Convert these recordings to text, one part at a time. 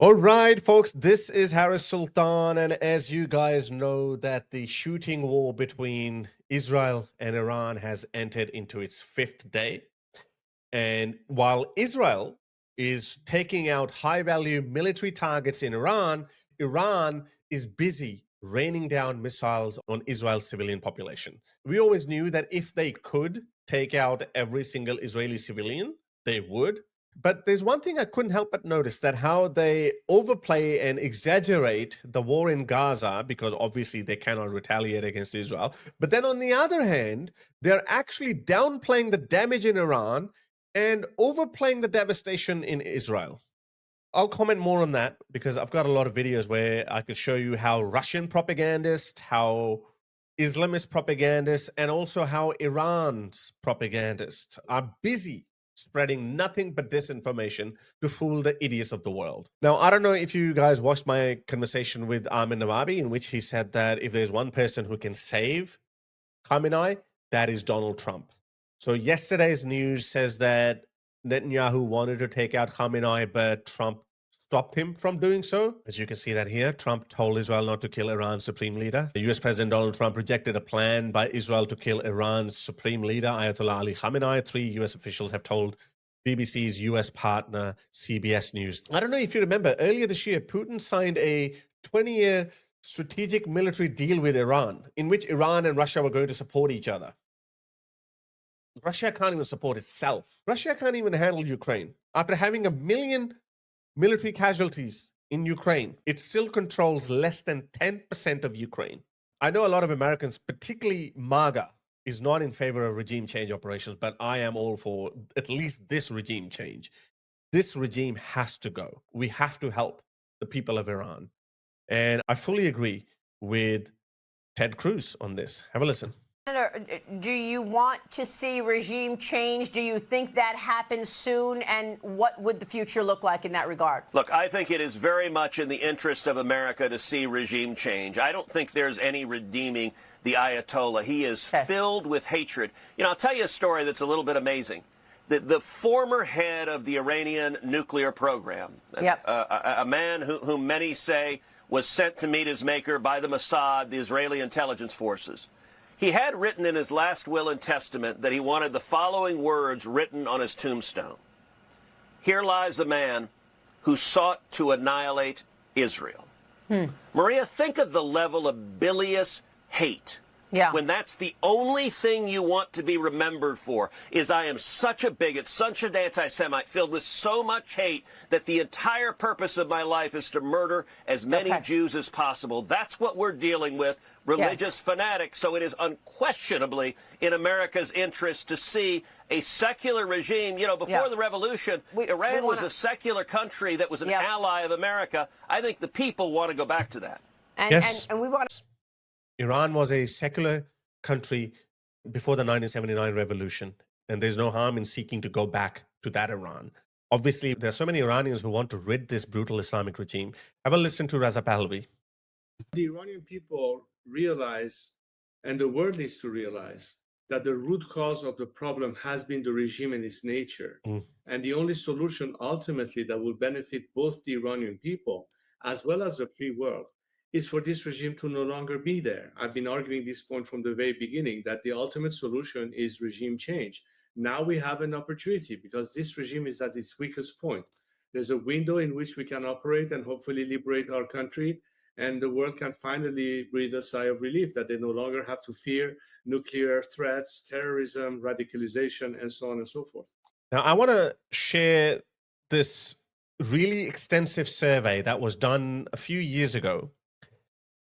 All right, folks, this is Harris Sultan, and as you guys know that the shooting war between Israel and Iran has entered into its 5th day. And while Israel is taking out high-value military targets in Iran, Iran is busy raining down missiles on Israel's civilian population. We always knew that if they could take out every single Israeli civilian, they would. But there's one thing I couldn't help but notice, that how they overplay and exaggerate the war in Gaza, because obviously they cannot retaliate against Israel. But then on the other hand, they're actually downplaying the damage in Iran and overplaying the devastation in Israel. I'll comment more on that because I've got a lot of videos where I could show you how Russian propagandists, how Islamist propagandists, and also how Iran's propagandists are busy spreading nothing but disinformation to fool the idiots of the world. Now, I don't know if you guys watched my conversation with Amin Nawabi, in which he said that if there's one person who can save Khamenei, that is Donald Trump. So yesterday's news says that Netanyahu wanted to take out Khamenei, but Trump stopped him from doing so. As you can see that here, Trump told Israel not to kill Iran's supreme leader. The US President Donald Trump rejected a plan by Israel to kill Iran's supreme leader, Ayatollah Ali Khamenei. 3 US officials have told BBC's US partner, CBS News. I don't know if you remember, earlier this year, Putin signed a 20-year strategic military deal with Iran, in which Iran and Russia were going to support each other. Russia can't even support itself. Russia can't even handle Ukraine. After having 1 million military casualties in Ukraine, it still controls less than 10% of Ukraine. I know a lot of Americans, particularly MAGA, is not in favor of regime change operations, but I am all for at least this regime change. This regime has to go. We have to help the people of Iran. And I fully agree with Ted Cruz on this. Have a listen. Do you want to see regime change? Do you think that happens soon? And what would the future look like in that regard? Look, I think it is very much in the interest of America to see regime change. I don't think there's any redeeming the Ayatollah. He is filled with hatred. You know, I'll tell you a story that's a little bit amazing. The former head of the Iranian nuclear program, a man whom many say was sent to meet his maker by the Mossad, the Israeli intelligence forces. He had written in his last will and testament that he wanted the following words written on his tombstone. Here lies a man who sought to annihilate Israel. Maria, think of the level of bilious hate. When that's the only thing you want to be remembered for, is I am such a bigot, such an anti-Semite, filled with so much hate that the entire purpose of my life is to murder as many Jews as possible. That's what we're dealing with, religious fanatics. So it is unquestionably in America's interest to see a secular regime. You know, before the revolution, Iran was a secular country that was an ally of America. I think the people want to go back to that. And we want Iran was a secular country before the 1979 revolution, and there's no harm in seeking to go back to that Iran. Obviously, there are so many Iranians who want to rid this brutal Islamic regime. Have a listen to Raza Pahlavi. The Iranian people realize, and the world needs to realize, that the root cause of the problem has been the regime and its nature. And the only solution ultimately that will benefit both the Iranian people as well as the free world is for this regime to no longer be there. I've been arguing this point from the very beginning, that the ultimate solution is regime change. Now we have an opportunity because this regime is at its weakest point. There's a window in which we can operate and hopefully liberate our country, and the world can finally breathe a sigh of relief that they no longer have to fear nuclear threats, terrorism, radicalization, and so on and so forth. Now, I want to share this really extensive survey that was done a few years ago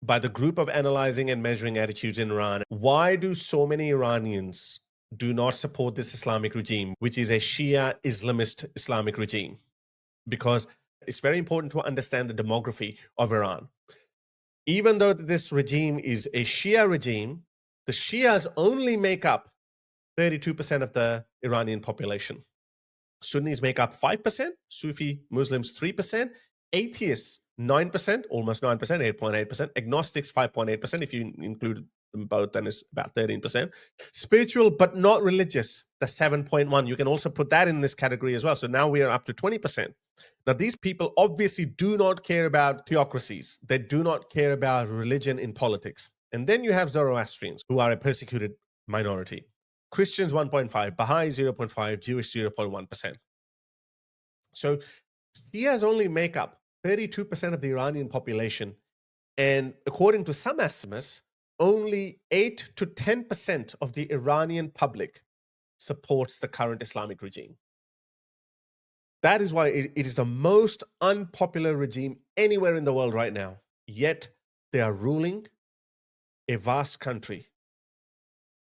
by the group of analyzing and measuring attitudes in Iran. Why do so many Iranians do not support this Islamic regime, which is a Shia Islamist Islamic regime? Because it's very important to understand the demography of Iran. Even though this regime is a Shia regime, the Shias only make up 32% of the Iranian population. Sunnis make up 5%, Sufi Muslims 3%, atheists 9%, almost 9%, 8.8%, agnostics 5.8% if you include them both, then it's about 13%. Spiritual but not religious, the 7.1. You can also put that in this category as well. So now we are up to 20%. Now, these people obviously do not care about theocracies. They do not care about religion in politics. And then you have Zoroastrians, who are a persecuted minority. Christians 1.5, Baha'i 0.5, Jewish 0.1%. So Shias only make up 32% of the Iranian population. And according to some estimates, only 8 to 10% of the Iranian public supports the current Islamic regime. That is why it is the most unpopular regime anywhere in the world right now. Yet they are ruling a vast country.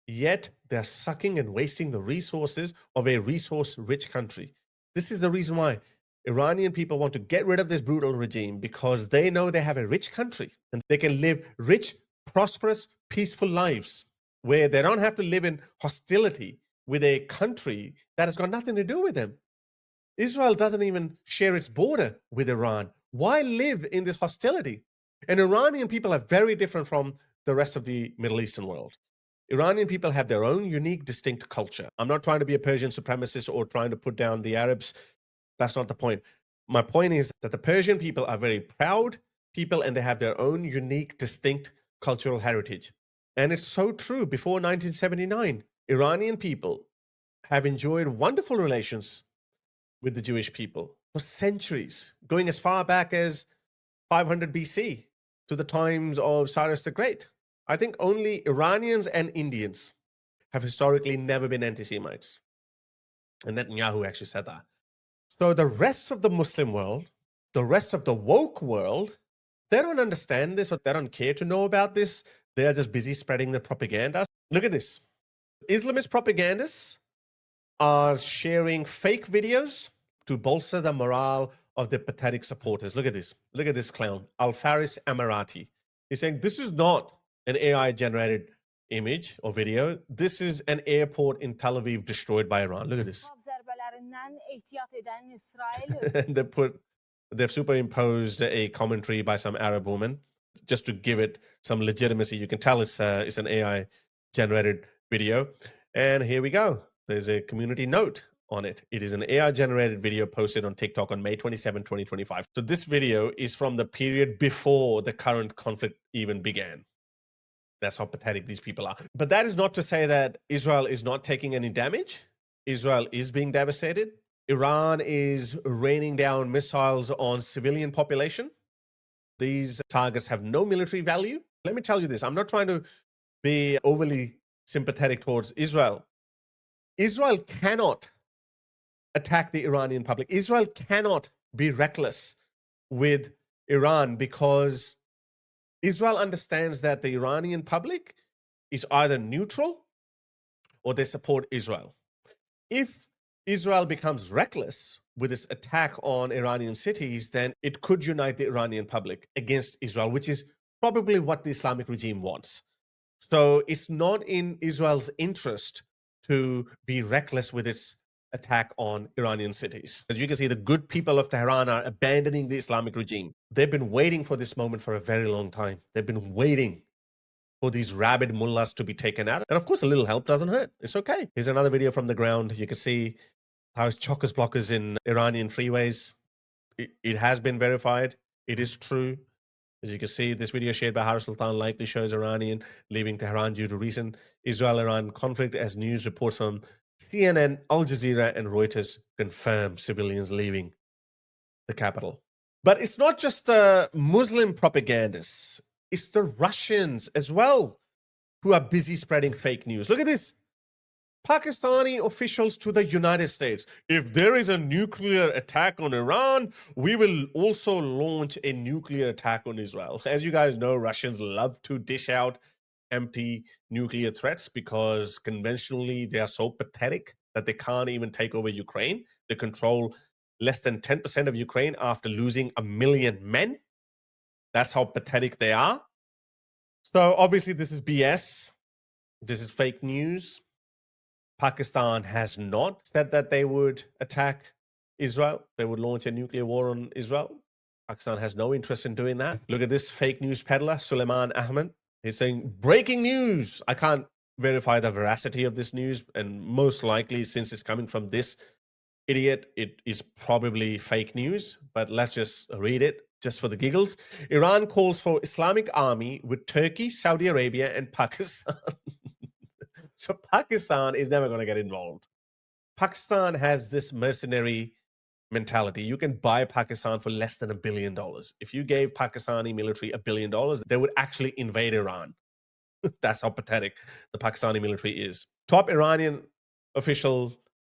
Yet they're sucking and wasting the resources of a resource-rich country. This is the reason why Iranian people want to get rid of this brutal regime, because they know they have a rich country and they can live rich, prosperous, peaceful lives where they don't have to live in hostility with a country that has got nothing to do with them. Israel doesn't even share its border with Iran. Why live in this hostility? And Iranian people are very different from the rest of the Middle Eastern world. Iranian people have their own unique, distinct culture. I'm not trying to be a Persian supremacist or trying to put down the Arabs. That's not the point. My point is that the Persian people are very proud people and they have their own unique, distinct cultural heritage. And it's so true. Before 1979, Iranian people have enjoyed wonderful relations with the Jewish people for centuries, going as far back as 500 BC to the times of Cyrus the Great. I think only Iranians and Indians have historically never been anti-Semites. And Netanyahu actually said that. So the rest of the Muslim world, the rest of the woke world, they don't understand this or they don't care to know about this. They are just busy spreading their propaganda. Look at this. Islamist propagandists are sharing fake videos to bolster the morale of their pathetic supporters. Look at this. Look at this clown, Al-Faris Emirati. He's saying this is not an AI-generated image or video. This is an airport in Tel Aviv destroyed by Iran. Look at this. And they've superimposed a commentary by some Arab woman just to give it some legitimacy. You can tell it's an AI-generated video. And here we go. There's a community note on it. It is an AI-generated video posted on TikTok on May 27, 2025. So this video is from the period before the current conflict even began. That's how pathetic these people are. But that is not to say that Israel is not taking any damage. Israel is being devastated. Iran is raining down missiles on civilian population. These targets have no military value. Let me tell you this. I'm not trying to be overly sympathetic towards Israel. Israel cannot attack the Iranian public. Israel cannot be reckless with Iran because Israel understands that the Iranian public is either neutral or they support Israel. If Israel becomes reckless with its attack on Iranian cities, then it could unite the Iranian public against Israel, which is probably what the Islamic regime wants. So it's not in Israel's interest to be reckless with its attack on Iranian cities. As you can see, the good people of Tehran are abandoning the Islamic regime. They've been waiting for this moment for a very long time. They've been waiting for these rabid mullahs to be taken out. And of course, a little help doesn't hurt. It's okay. Here's another video from the ground. You can see how it's chockers blockers in Iranian freeways. It has been verified. It is true. As you can see, this video shared by Harris Sultan likely shows Iranian leaving Tehran due to recent Israel-Iran conflict, as news reports from CNN, Al Jazeera, and Reuters confirm civilians leaving the capital. But it's not just the Muslim propagandists. It's the Russians as well who are busy spreading fake news. Look at this. Pakistani officials to the United States. If there is a nuclear attack on Iran, we will also launch a nuclear attack on Israel. As you guys know, Russians love to dish out empty nuclear threats because conventionally they are so pathetic that they can't even take over Ukraine. They control less than 10% of Ukraine after losing 1 million men. That's how pathetic they are. So obviously this is BS. This is fake news. Pakistan has not said that they would attack Israel. They would launch a nuclear war on Israel. Pakistan has no interest in doing that. Look at this fake news peddler, Suleiman Ahmed. He's saying, breaking news. I can't verify the veracity of this news. And most likely, since it's coming from this idiot, it is probably fake news. But let's just read it just for the giggles. Iran calls for Islamic army with Turkey, Saudi Arabia, and Pakistan. So Pakistan is never going to get involved. Pakistan has this mercenary mentality. You can buy Pakistan for less than $1 billion. If you gave Pakistani military $1 billion, they would actually invade Iran. That's how pathetic the Pakistani military is. Top Iranian official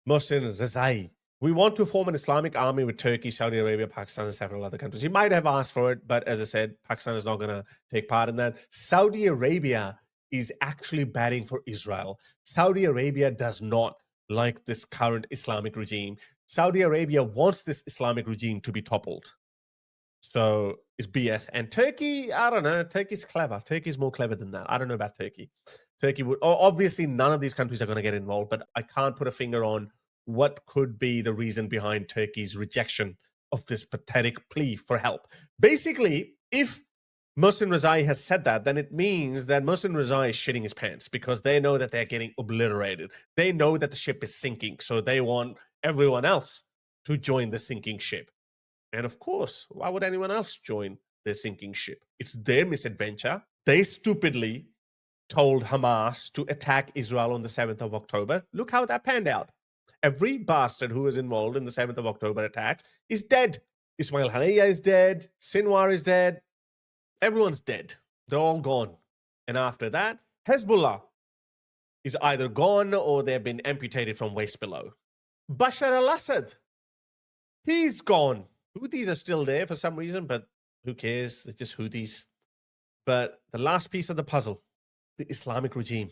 Mohsen Rezai. We want to form an Islamic army with Turkey, Saudi Arabia, Pakistan, and several other countries. He might have asked for it, but as I said, Pakistan is not going to take part in that. Saudi Arabia is actually batting for Israel. Saudi Arabia does not like this current Islamic regime. Saudi Arabia wants this Islamic regime to be toppled. So it's BS. And Turkey, I don't know. Turkey's clever. Turkey's more clever than that. I don't know about Turkey. Turkey would, obviously, none of these countries are going to get involved, but I can't put a finger on what could be the reason behind Turkey's rejection of this pathetic plea for help. Basically, if Mohsen Rezai has said that, then it means that Mohsen Rezai is shitting his pants because they know that they're getting obliterated. They know that the ship is sinking, so they want everyone else to join the sinking ship. And of course, why would anyone else join the sinking ship? It's their misadventure. They stupidly told Hamas to attack Israel on the 7th of October. Look how that panned out. Every bastard who was involved in the 7th of October attacks is dead. Ismail Haniyeh is dead. Sinwar is dead. Everyone's dead. They're all gone. And after that, Hezbollah is either gone or they've been amputated from waist below. Bashar al-Assad, he's gone. Houthis are still there for some reason, but who cares? They're just Houthis. But the last piece of the puzzle, the Islamic regime,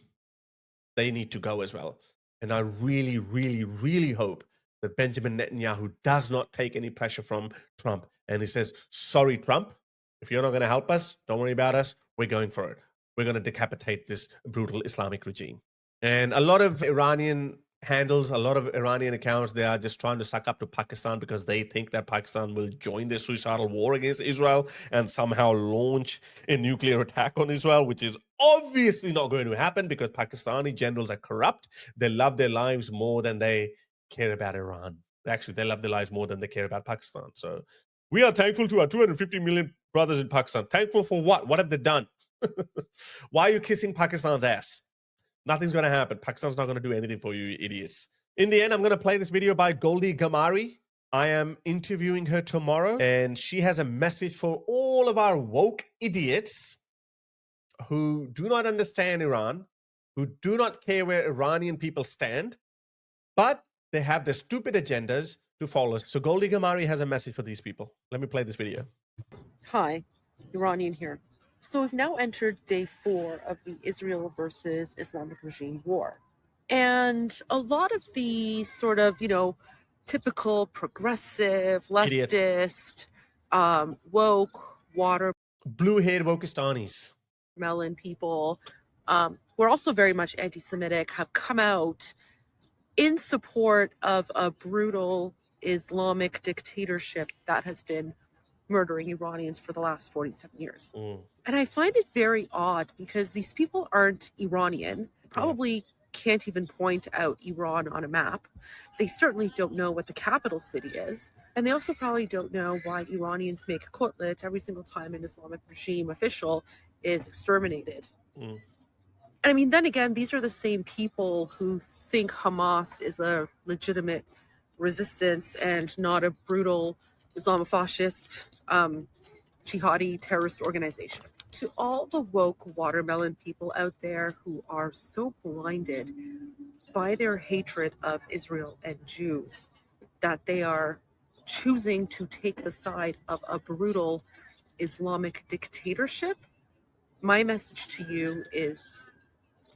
they need to go as well. And I really, really, really hope that Benjamin Netanyahu does not take any pressure from Trump. And he says, sorry, Trump, if you're not going to help us, don't worry about us. We're going for it. We're going to decapitate this brutal Islamic regime. And a lot of Iranian handles, a lot of Iranian accounts, they are just trying to suck up to Pakistan because they think that Pakistan will join this suicidal war against Israel and somehow launch a nuclear attack on Israel, which is obviously not going to happen because Pakistani generals are corrupt. They love their lives more than they care about Iran. Actually, they love their lives more than they care about Pakistan. So we are thankful to our 250 million brothers in Pakistan. Thankful for what? What have they done? Why are you kissing Pakistan's ass? Nothing's going to happen. Pakistan's not going to do anything for you, idiots. In the end, I'm going to play this video by Goldie Gamari. I am interviewing her tomorrow, and she has a message for all of our woke idiots who do not understand Iran, who do not care where Iranian people stand, but they have their stupid agendas to follow. So Goldie Gamari has a message for these people. Let me play this video. Hi, Iranian here. So we've now entered day 4 of the Israel versus Islamic regime war. And a lot of the sort of, typical progressive, leftist, woke, blue-haired wokistanis, watermelon people, who are also very much anti-Semitic, have come out in support of a brutal Islamic dictatorship that has been murdering Iranians for the last 47 years. And I find it very odd because these people aren't Iranian, probably can't even point out Iran on a map. They certainly don't know what the capital city is. And they also probably don't know why Iranians make kotlet every single time an Islamic regime official is exterminated. And I mean, then again, these are the same people who think Hamas is a legitimate resistance and not a brutal Islamofascist, jihadi terrorist organization. To all the woke watermelon people out there who are so blinded by their hatred of Israel and Jews that they are choosing to take the side of a brutal Islamic dictatorship, my message to you is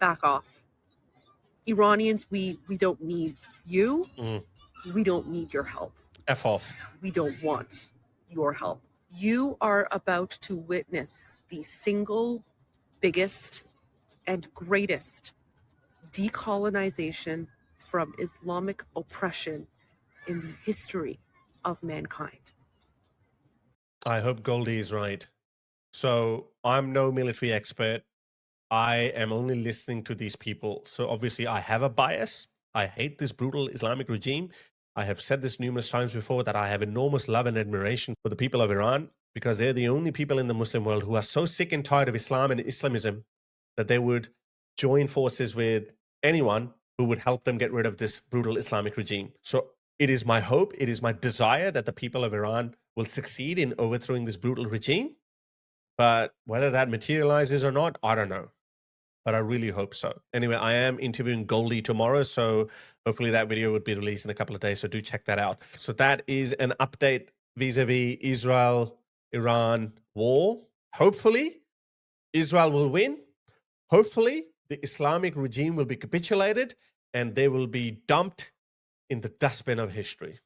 back off. Iranians, we don't need you. We don't need your help. F off. We don't want your help. You are about to witness the single biggest and greatest decolonization from Islamic oppression in the history of mankind. I hope Goldie is right. So I'm no military expert. I am only listening to these people. So obviously I have a bias. I hate this brutal Islamic regime. I have said this numerous times before that I have enormous love and admiration for the people of Iran because they're the only people in the Muslim world who are so sick and tired of Islam and Islamism that they would join forces with anyone who would help them get rid of this brutal Islamic regime. So it is my hope, it is my desire that the people of Iran will succeed in overthrowing this brutal regime. But whether that materializes or not, I don't know. But I really hope so. Anyway, I am interviewing Goldie tomorrow, so hopefully that video would be released in a couple of days, so do check that out. So that is an update vis-a-vis Israel-Iran war. Hopefully, Israel will win. Hopefully, the Islamic regime will be capitulated and they will be dumped in the dustbin of history.